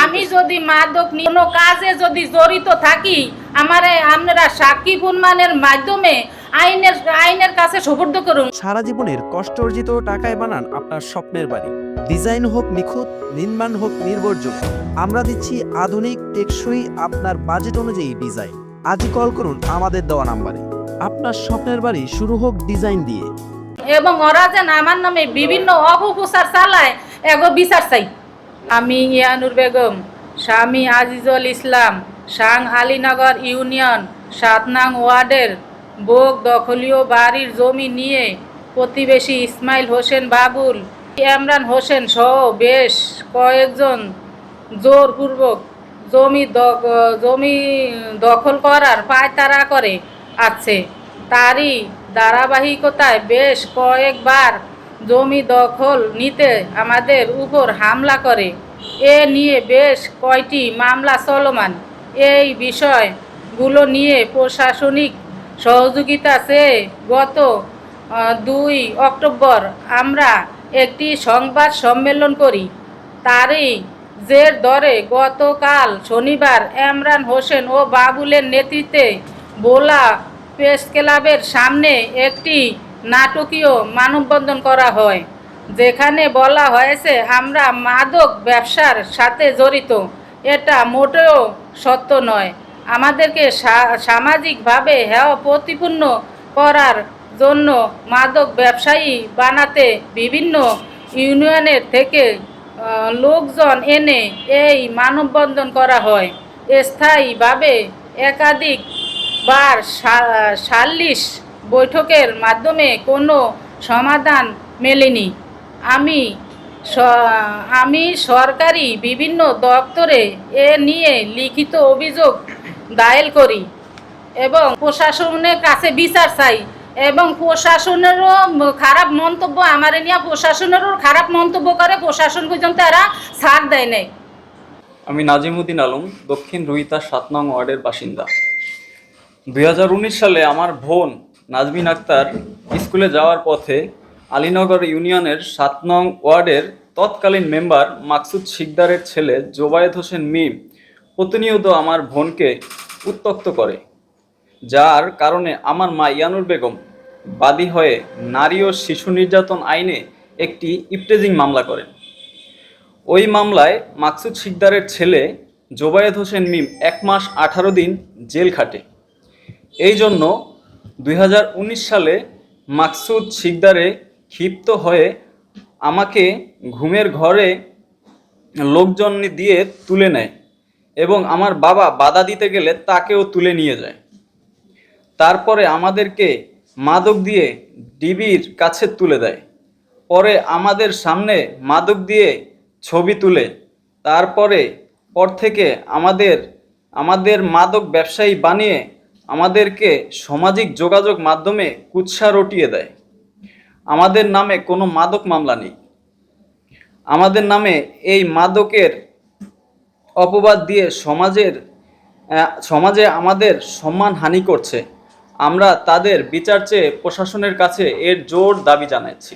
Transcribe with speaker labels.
Speaker 1: আমি যদি মাদক কোনো কাজে যদি জড়িত থাকি আমারে আপনারা সাকিব উন্মানের মাধ্যমে আইনের কাছে সুপর্দ করুন।
Speaker 2: সারা জীবনের কষ্ট অর্জিত টাকায় বানান আপনার স্বপ্নের বাড়ি। ডিজাইন হোক নিখুঁত, নির্মাণ হোক নির্ভরযোগ্য, আমরা দিচ্ছি আধুনিক টেকসই আপনার বাজেট অনুযায়ী ডিজাইন। আজই কল করুন আমাদের দেওয়া নাম্বারে। আপনার স্বপ্নের বাড়ি শুরু হোক ডিজাইন দিয়ে।
Speaker 1: এবং ওরা যেন আমার নামে বিভিন্ন অপপ্রচার চালায় এগো বিচার চাই। আমি ইয়ানুর বেগম, স্বামী আজিজুল ইসলাম, সাং আলীনগর ইউনিয়ন ৭ নং ওয়ার্ডের বোক দখলীয় বাড়ির জমি নিয়ে প্রতিবেশী ইসমাইল হোসেন বাবুল, ইমরান হোসেন সহ বেশ কয়েকজন জোরপূর্বক জমি দখল করার পায়তারা করে আছে। তারই ধারাবাহিকতায় বেশ কয়েকবার জমি দখল নিতে আমাদের উপর হামলা করে। এ নিয়ে বেশ কয়টি মামলা চলমান। এই বিষয়গুলো নিয়ে প্রশাসনিক সহযোগিতা চেয়ে গত ২ অক্টোবর আমরা একটি সংবাদ সম্মেলন করি। তারই জের ধরে গতকাল শনিবার ইমরান হোসেন ও বাবুলের নেতৃত্বে ভোলা প্রেস ক্লাবের সামনে একটি নাটকীয় মানববন্ধন করা হয়, যেখানে বলা হয়েছে আমরা মাদক ব্যবসার সাথে জড়িত। এটা মোটেও সত্য নয়। আমাদেরকে সামাজিকভাবে হেয় প্রতিপন্ন করার জন্য মাদক ব্যবসায়ী বানাতে বিভিন্ন ইউনিয়নের থেকে লোকজন এনে এই মানববন্ধন করা হয়। স্থায়ীভাবে একাধিকবার সালিশ বৈঠকের মাধ্যমে কোনো সমাধান মেলেনি। আমি সরকারি বিভিন্ন দপ্তরে এ নিয়ে লিখিত অভিযোগ দায়ের করি এবং প্রশাসনের কাছে বিচার চাই। এবং প্রশাসনেরও খারাপ মন্তব্য আমার নিয়ে প্রশাসনেরও খারাপ মন্তব্য করে, প্রশাসন পর্যন্ত এরা ছাড় দেয় নাই।
Speaker 3: আমি নাজিমুদ্দিন আলম, দক্ষিণ রুইতা ৭ নং ওয়ার্ডের বাসিন্দা। ২০১৯ সালে আমার বোন নাজমিন আক্তার স্কুলে যাওয়ার পথে আলীনগর ইউনিয়নের ৭ নং ওয়ার্ডের তৎকালীন মেম্বার মাকসুদ শিকদারের ছেলে জোবায়েদ হোসেন মিম প্রতিনিয়ত আমার বোনকে উত্ত্যক্ত করে, যার কারণে আমার মা ইয়ানুর বেগম বাদী হয়ে নারী ও শিশু নির্যাতন আইনে একটি ইফতেজিং মামলা করেন। ওই মামলায় মাকসুদ শিকদারের ছেলে জোবায়েদ হোসেন মিম ১ মাস ১৮ দিন জেল খাটে। এই জন্য ২০১৯ সালে মাকসুদ শিকদারে ক্ষিপ্ত হয়ে আমাকে ঘুমের ঘরে লোকজন দিয়ে তুলে নেয় এবং আমার বাবা বাধা দিতে গেলে তাকেও তুলে নিয়ে যায়। তারপরে আমাদেরকে মাদক দিয়ে ডিবির কাছে তুলে দেয়। পরে আমাদের সামনে মাদক দিয়ে ছবি তুলে পর থেকে আমাদের মাদক ব্যবসায়ী বানিয়ে আমাদেরকে সামাজিক যোগাযোগ মাধ্যমে কুৎসা রটিয়ে দেয়। আমাদের নামে কোনো মাদক মামলা নেই। আমাদের নামে এই মাদকের অপবাদ দিয়ে সমাজে আমাদের সম্মানহানি করছে। আমরা তাদের বিচার চেয়ে প্রশাসনের কাছে এর জোর দাবি জানাচ্ছি।